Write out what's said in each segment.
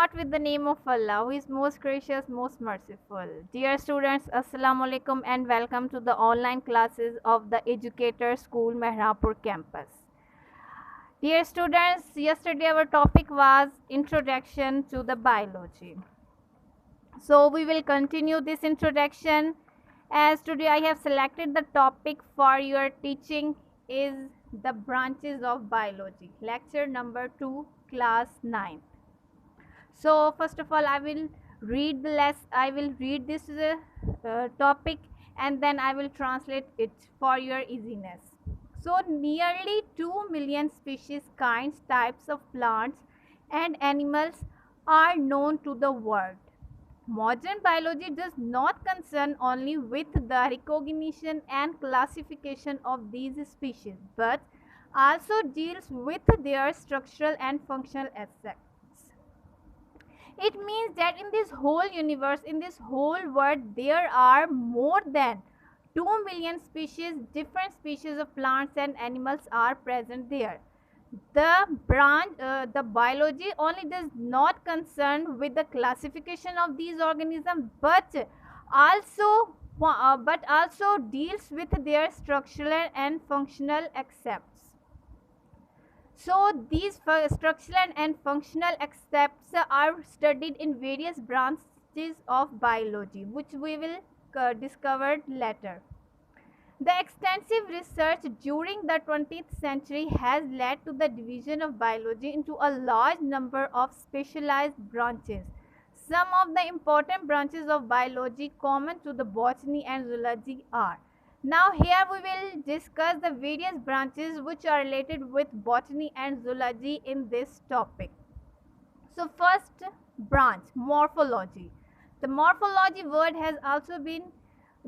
Start with the name of Allah, who is most gracious, most merciful. Dear students, Assalamu alaikum and welcome to the online classes of the Educator School Mehrapur campus. Dear students, yesterday our topic was Introduction to the Biology. So we will continue this introduction, as today I have selected the topic for your teaching is the branches of biology. Lecture number 2, class 9. So first of all, I will read this topic, and then I will translate it for your easiness. So nearly 2 million species, kinds, types of plants and animals are known to the world. Modern biology does not concern only with the recognition and classification of these species, but also deals with their structural and functional aspects. It means that in this whole universe, in this whole world, there are more than 2 million species, different species of plants and animals are present there. The biology only does not concern with the classification of these organisms, but also deals with their structural and functional aspects. So these structural and functional aspects are studied in various branches of biology, which we will discover later. The extensive research during the 20th century has led to the division of biology into a large number of specialized branches. Some of the important branches of biology common to the botany and zoology are. Now here we will discuss the various branches which are related with botany and zoology in this topic. So first branch, morphology. The morphology word has also been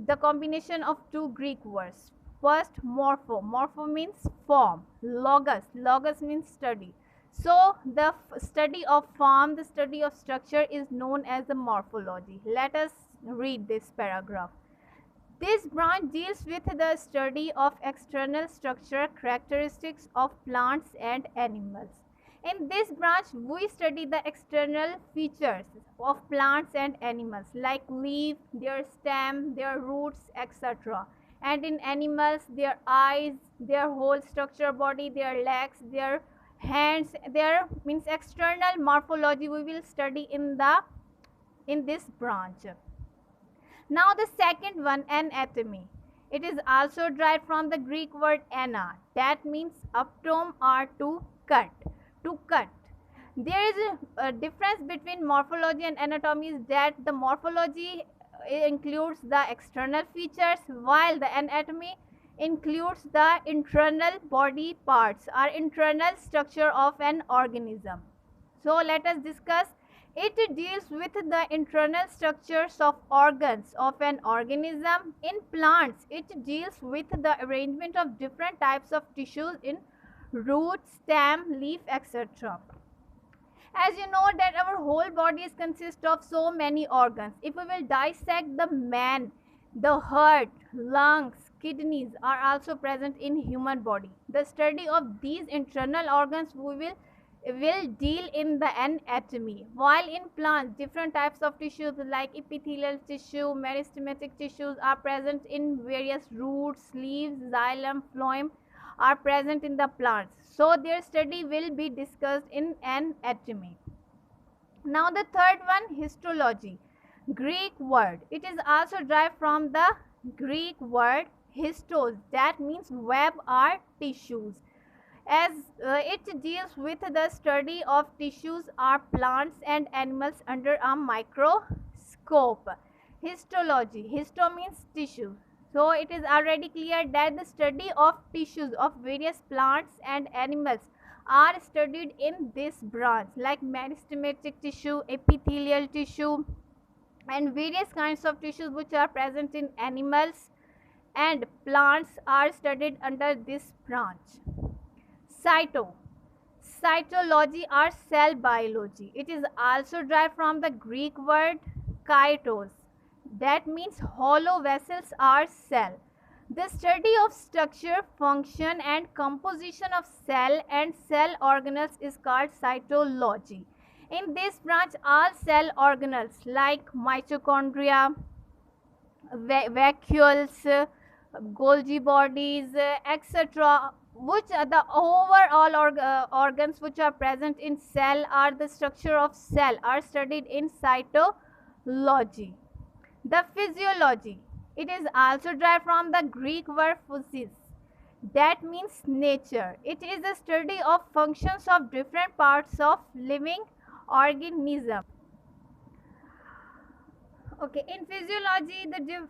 the combination of two Greek words. First, morpho means form, logos means study. So the study of form, the study of structure is known as the morphology. Let us read this paragraph. This branch deals with the study of external structural characteristics of plants and animals. In this branch, we study the external features of plants and animals like leaf, their stem, their roots, etc. And in animals, their eyes, their whole structure body, their legs, their hands, their means external morphology we will study in this branch. Now the second one, anatomy. It is also derived from the Greek word ana, that means uptome or to cut. To cut. There is a difference between morphology and anatomy is that the morphology includes the external features, while the anatomy includes the internal body parts or internal structure of an organism. So let us discuss. It deals with the internal structures of organs of an organism. In plants, it deals with the arrangement of different types of tissues in root, stem, leaf, etc. As you know that our whole body consists of so many organs. If we will dissect the man, the heart, lungs, kidneys are also present in human body. The study of these internal organs we will deal in the anatomy, while in plants different types of tissues like epithelial tissue, meristematic tissues are present in various roots, leaves, xylem, phloem are present in the plants, so their study will be discussed in anatomy. Now the third one, histology, Greek word. It is also derived from the Greek word histos, that means web or tissues, as it deals with the study of tissues or plants and animals under a microscope. Histology, histo means tissue, so it is already clear that the study of tissues of various plants and animals are studied in this branch, like meristematic tissue, epithelial tissue, and various kinds of tissues which are present in animals and plants are studied under this branch. Cytology or cell biology. It is also derived from the Greek word kaitos, that means hollow vessels or cell. The study of structure, function and composition of cell and cell organelles is called cytology. In this branch, all cell organelles like mitochondria, vacuoles, Golgi bodies, etc., which are the overall organs which are present in cell, are the structure of cell, are studied in cytology. The physiology, it is also derived from the Greek word physis, that means nature. It is a study of functions of different parts of living organism. Okay, in physiology,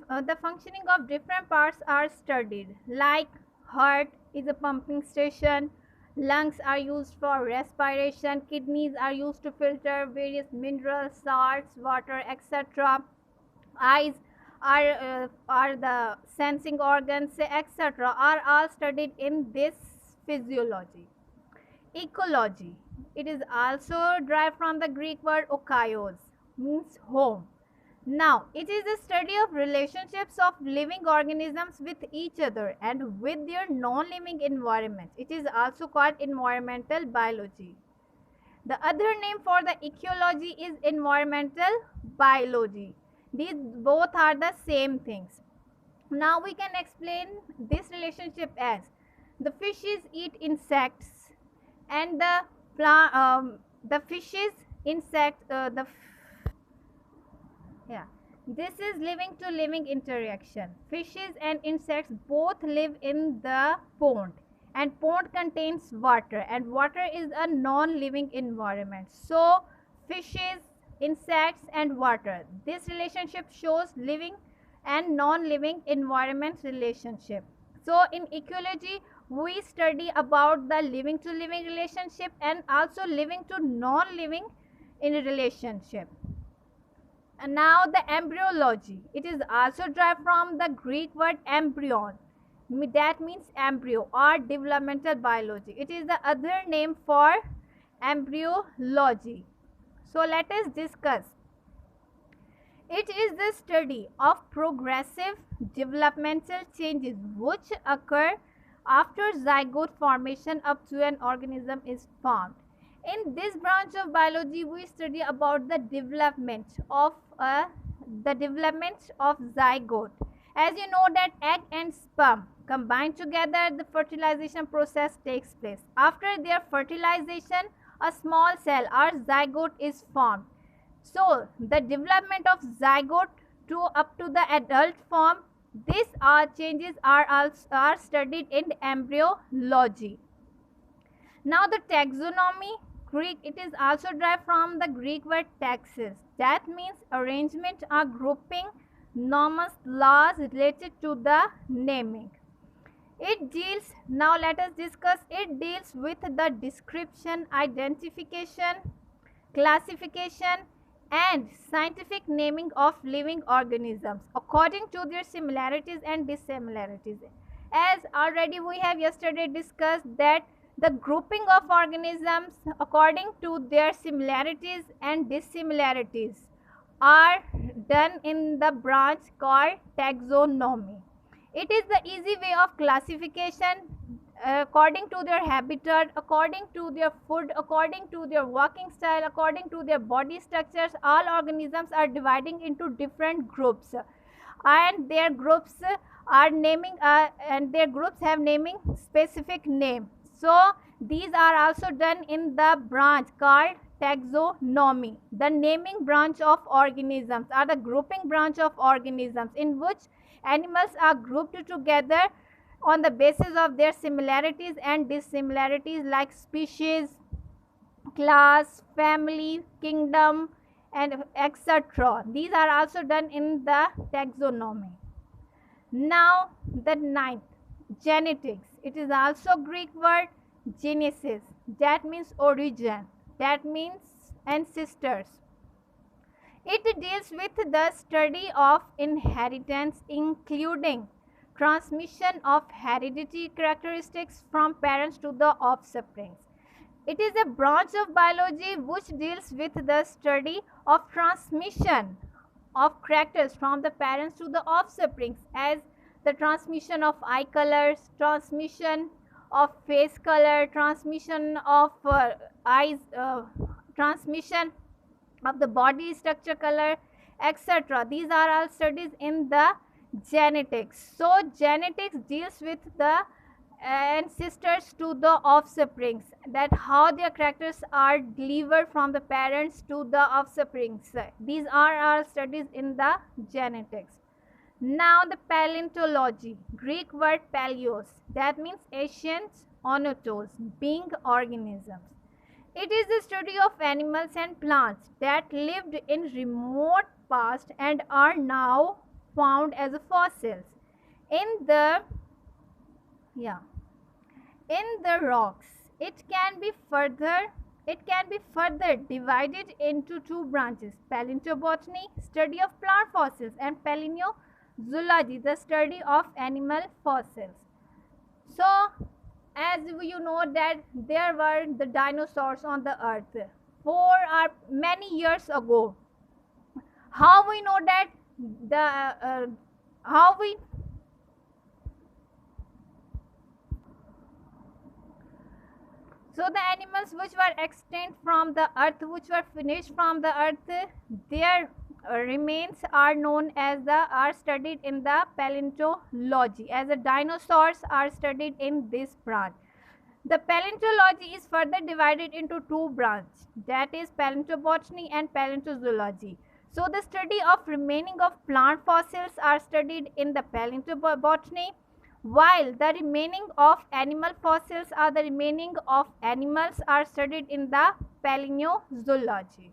the functioning of different parts are studied, like heart is a pumping station, lungs are used for respiration, kidneys are used to filter various minerals, salts, water, etc. Eyes are the sensing organs, etc., are all studied in this physiology. Ecology, it is also derived from the Greek word okaios, means home. Now, it is a study of relationships of living organisms with each other and with their non-living environment. It is also called environmental biology. The other name for the ecology is environmental biology. These both are the same things. Now we can explain this relationship as the fishes eat insects and the fishes insect yeah, this is living to living interaction. Fishes and insects both live in the pond, and pond contains water, and water is a non-living environment. So fishes, insects and water, this relationship shows living and non-living environment relationship. So in ecology, we study about the living to living relationship and also living to non-living in a relationship. And now the embryology, it is also derived from the Greek word embryon, that means embryo, or developmental biology. It is the other name for embryology. So let us discuss. It is the study of progressive developmental changes which occur after zygote formation up to an organism is formed. In this branch of biology, we study about the development of zygote. As you know that egg and sperm combine together, the fertilization process takes place. After their fertilization, a small cell or zygote is formed. So the development of zygote to up to the adult form, these changes are studied in embryology. Now the taxonomy, Greek, it is also derived from the Greek word taxis, that means arrangement or grouping, norms, laws related to the naming. It deals, now let us discuss, it deals with the description, identification, classification and scientific naming of living organisms according to their similarities and dissimilarities. As already we have yesterday discussed that the grouping of organisms according to their similarities and dissimilarities are done in the branch called taxonomy. It is the easy way of classification according to their habitat, according to their food, according to their walking style, according to their body structures. All organisms are dividing into different groups, and their groups are naming and their groups have naming specific name. So these are also done in the branch called taxonomy, the naming branch of organisms, or the grouping branch of organisms, in which animals are grouped together on the basis of their similarities and dissimilarities, like species, class, family, kingdom and etc. These are also done in the taxonomy. Now the ninth, genetics. It is also Greek word genesis, that means origin, that means ancestors. It deals with the study of inheritance, including transmission of hereditary characteristics from parents to the offspring. It is a branch of biology which deals with the study of transmission of characters from the parents to the offspring, as the transmission of eye colors, transmission of face color, transmission of eyes, transmission of the body structure, color, etc. These are all studies in the genetics. So genetics deals with the ancestors to the offsprings, that how their characters are delivered from the parents to the offsprings. These are all studies in the genetics. Now the paleontology, Greek word paleos, that means ancient, onotos, being organisms. It is the study of animals and plants that lived in remote past and are now found as fossils in the rocks. It can be further divided into two branches: paleontobotany, study of plant fossils, and paleozoology, the study of animal fossils. So, as you know that there were the dinosaurs on the earth for many years ago. How we know that how we so the animals which were extinct from the earth, which were finished from the earth, their remains are known as are studied in the paleontology, as the dinosaurs are studied in this branch. The paleontology is further divided into two branches, that is paleontobotany and paleozoology. So the study of remaining of plant fossils are studied in the paleontobotany, while the remaining of animal fossils, are the remaining of animals, are studied in the paleozoology.